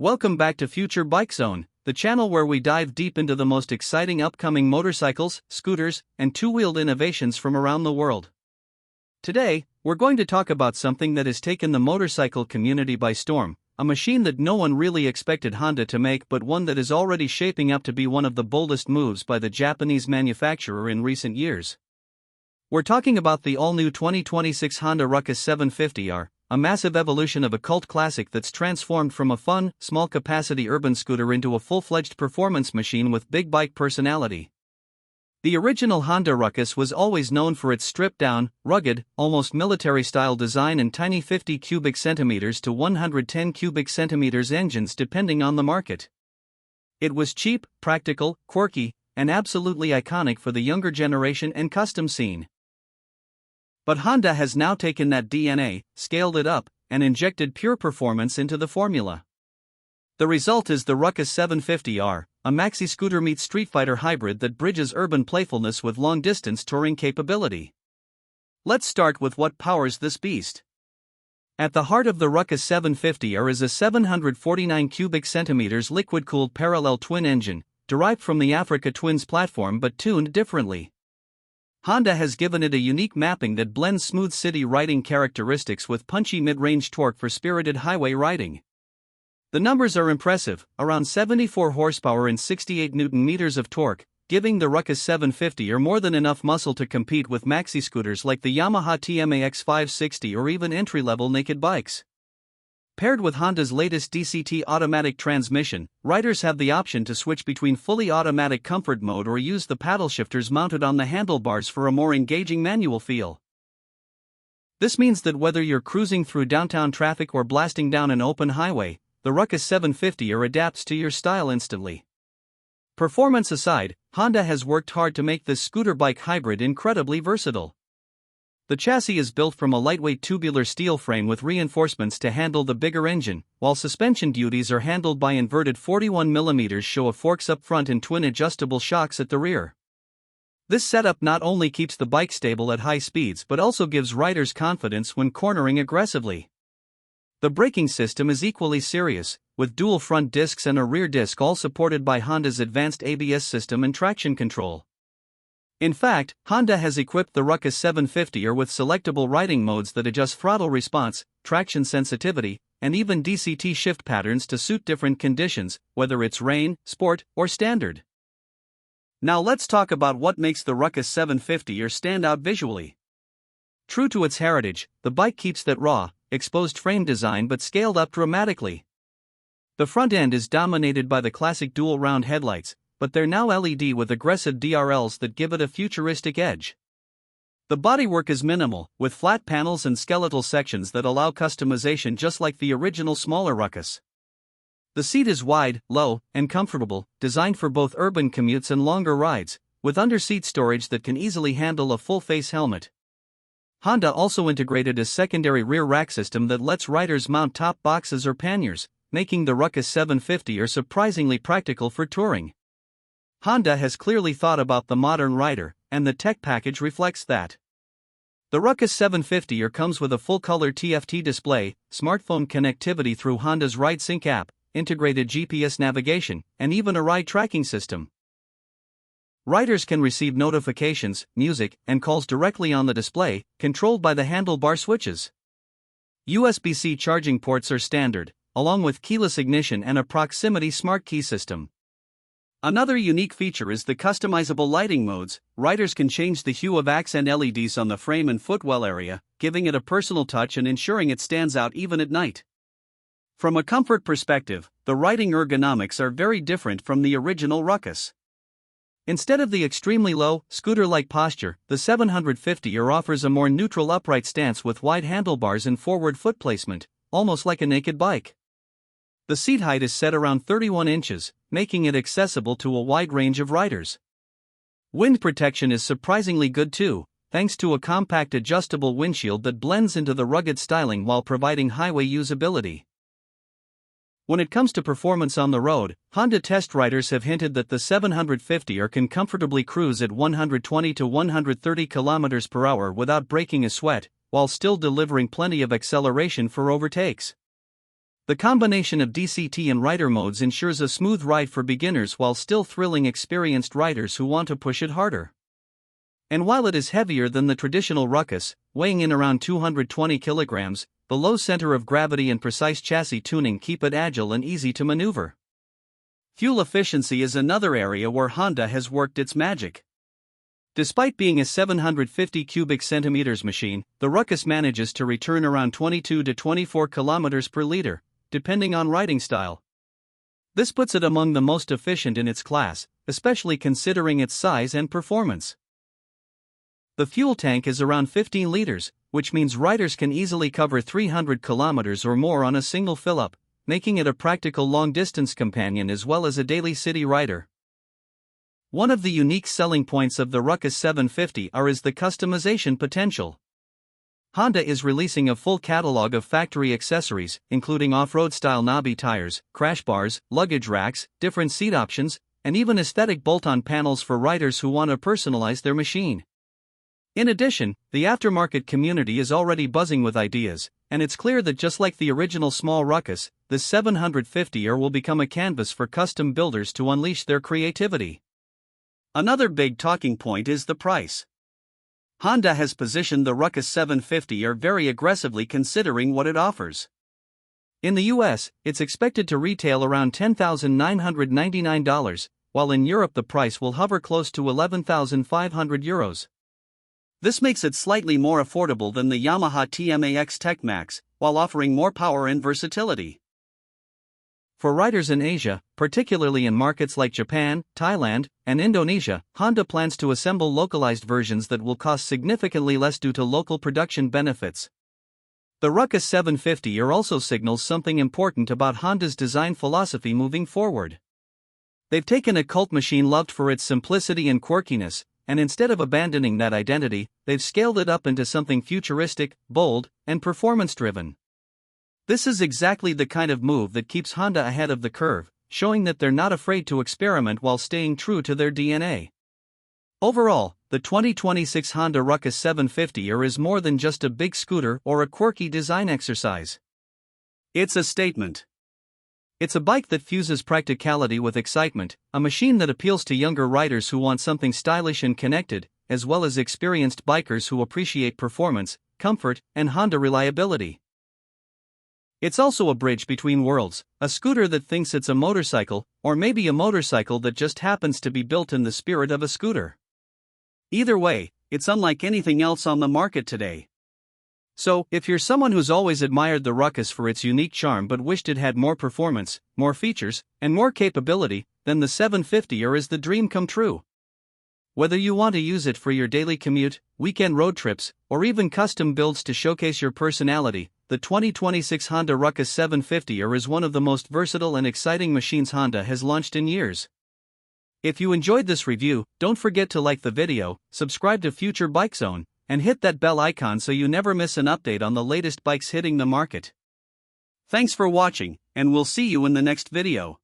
Welcome back to Future Bike Zone, the channel where we dive deep into the most exciting upcoming motorcycles, scooters, and two-wheeled innovations from around the world. Today, we're going to talk about something that has taken the motorcycle community by storm, a machine that no one really expected Honda to make, but one that is already shaping up to be one of the boldest moves by the Japanese manufacturer in recent years. We're talking about the all-new 2026 Honda Ruckus 750R, a massive evolution of a cult classic that's transformed from a fun, small-capacity urban scooter into a full-fledged performance machine with big bike personality. The original Honda Ruckus was always known for its stripped-down, rugged, almost military-style design and tiny 50 cubic centimeters to 110 cubic centimeters engines depending on the market. It was cheap, practical, quirky, and absolutely iconic for the younger generation and custom scene. But Honda has now taken that DNA, scaled it up, and injected pure performance into the formula. The result is the Ruckus 750R, a maxi scooter meets streetfighter hybrid that bridges urban playfulness with long-distance touring capability. Let's start with what powers this beast. At the heart of the Ruckus 750R is a 749 cubic centimeters liquid-cooled parallel twin engine, derived from the Africa Twins platform but tuned differently. Honda has given it a unique mapping that blends smooth city riding characteristics with punchy mid-range torque for spirited highway riding. The numbers are impressive, around 74 horsepower and 68 Nm of torque, giving the Ruckus 750R more than enough muscle to compete with maxi scooters like the Yamaha TMAX 560 or even entry-level naked bikes. Paired with Honda's latest DCT automatic transmission, riders have the option to switch between fully automatic comfort mode or use the paddle shifters mounted on the handlebars for a more engaging manual feel. This means that whether you're cruising through downtown traffic or blasting down an open highway, the Ruckus 750R adapts to your style instantly. Performance aside, Honda has worked hard to make this scooter bike hybrid incredibly versatile. The chassis is built from a lightweight tubular steel frame with reinforcements to handle the bigger engine, while suspension duties are handled by inverted 41mm show of forks up front and twin adjustable shocks at the rear. This setup not only keeps the bike stable at high speeds but also gives riders confidence when cornering aggressively. The braking system is equally serious, with dual front discs and a rear disc all supported by Honda's advanced ABS system and traction control. In fact, Honda has equipped the Ruckus 750R with selectable riding modes that adjust throttle response, traction sensitivity, and even DCT shift patterns to suit different conditions, whether it's rain, sport, or standard. Now let's talk about what makes the Ruckus 750R stand out visually. True to its heritage, the bike keeps that raw, exposed frame design but scaled up dramatically. The front end is dominated by the classic dual round headlights, but they're now LED with aggressive DRLs that give it a futuristic edge. The bodywork is minimal, with flat panels and skeletal sections that allow customization just like the original smaller Ruckus. The seat is wide, low, and comfortable, designed for both urban commutes and longer rides, with under-seat storage that can easily handle a full-face helmet. Honda also integrated a secondary rear rack system that lets riders mount top boxes or panniers, making the Ruckus 750R surprisingly practical for touring. Honda has clearly thought about the modern rider, and the tech package reflects that. The Ruckus 750R comes with a full-color TFT display, smartphone connectivity through Honda's RideSync app, integrated GPS navigation, and even a ride tracking system. Riders can receive notifications, music, and calls directly on the display, controlled by the handlebar switches. USB-C charging ports are standard, along with keyless ignition and a proximity smart key system. Another unique feature is the customizable lighting modes. Riders can change the hue of accent LEDs on the frame and footwell area, giving it a personal touch and ensuring it stands out even at night. From a comfort perspective, the riding ergonomics are very different from the original Ruckus. Instead of the extremely low, scooter-like posture, the 750R offers a more neutral upright stance with wide handlebars and forward foot placement, almost like a naked bike. The seat height is set around 31 inches, making it accessible to a wide range of riders. Wind protection is surprisingly good too, thanks to a compact adjustable windshield that blends into the rugged styling while providing highway usability. When it comes to performance on the road, Honda test riders have hinted that the 750R can comfortably cruise at 120 to 130 km per hour without breaking a sweat, while still delivering plenty of acceleration for overtakes. The combination of DCT and rider modes ensures a smooth ride for beginners while still thrilling experienced riders who want to push it harder. And while it is heavier than the traditional Ruckus, weighing in around 220 kilograms, the low center of gravity and precise chassis tuning keep it agile and easy to maneuver. Fuel efficiency is another area where Honda has worked its magic. Despite being a 750 cubic centimeters machine, the Ruckus manages to return around 22 to 24 kilometers per liter, depending on riding style. This puts it among the most efficient in its class, especially considering its size and performance. The fuel tank is around 15 liters, which means riders can easily cover 300 kilometers or more on a single fill-up, making it a practical long-distance companion as well as a daily city rider. One of the unique selling points of the Ruckus 750R is the customization potential. Honda is releasing a full catalog of factory accessories, including off-road style knobby tires, crash bars, luggage racks, different seat options, and even aesthetic bolt-on panels for riders who want to personalize their machine. In addition, the aftermarket community is already buzzing with ideas, and it's clear that just like the original small Ruckus, the 750R will become a canvas for custom builders to unleash their creativity. Another big talking point is the price. Honda has positioned the Ruckus 750R very aggressively considering what it offers. In the US, it's expected to retail around $10,999, while in Europe the price will hover close to €11,500. This makes it slightly more affordable than the Yamaha TMAX Tech Max, while offering more power and versatility. For riders in Asia, particularly in markets like Japan, Thailand, and Indonesia, Honda plans to assemble localized versions that will cost significantly less due to local production benefits. The Ruckus 750R also signals something important about Honda's design philosophy moving forward. They've taken a cult machine loved for its simplicity and quirkiness, and instead of abandoning that identity, they've scaled it up into something futuristic, bold, and performance-driven. This is exactly the kind of move that keeps Honda ahead of the curve, showing that they're not afraid to experiment while staying true to their DNA. Overall, the 2026 Honda Ruckus 750R is more than just a big scooter or a quirky design exercise. It's a statement. It's a bike that fuses practicality with excitement, a machine that appeals to younger riders who want something stylish and connected, as well as experienced bikers who appreciate performance, comfort, and Honda reliability. It's also a bridge between worlds, a scooter that thinks it's a motorcycle, or maybe a motorcycle that just happens to be built in the spirit of a scooter. Either way, it's unlike anything else on the market today. So, if you're someone who's always admired the Ruckus for its unique charm but wished it had more performance, more features, and more capability, then the 750R is the dream come true. Whether you want to use it for your daily commute, weekend road trips, or even custom builds to showcase your personality, the 2026 Honda Ruckus 750R is one of the most versatile and exciting machines Honda has launched in years. If you enjoyed this review, don't forget to like the video, subscribe to Future Bike Zone, and hit that bell icon so you never miss an update on the latest bikes hitting the market. Thanks for watching, and we'll see you in the next video.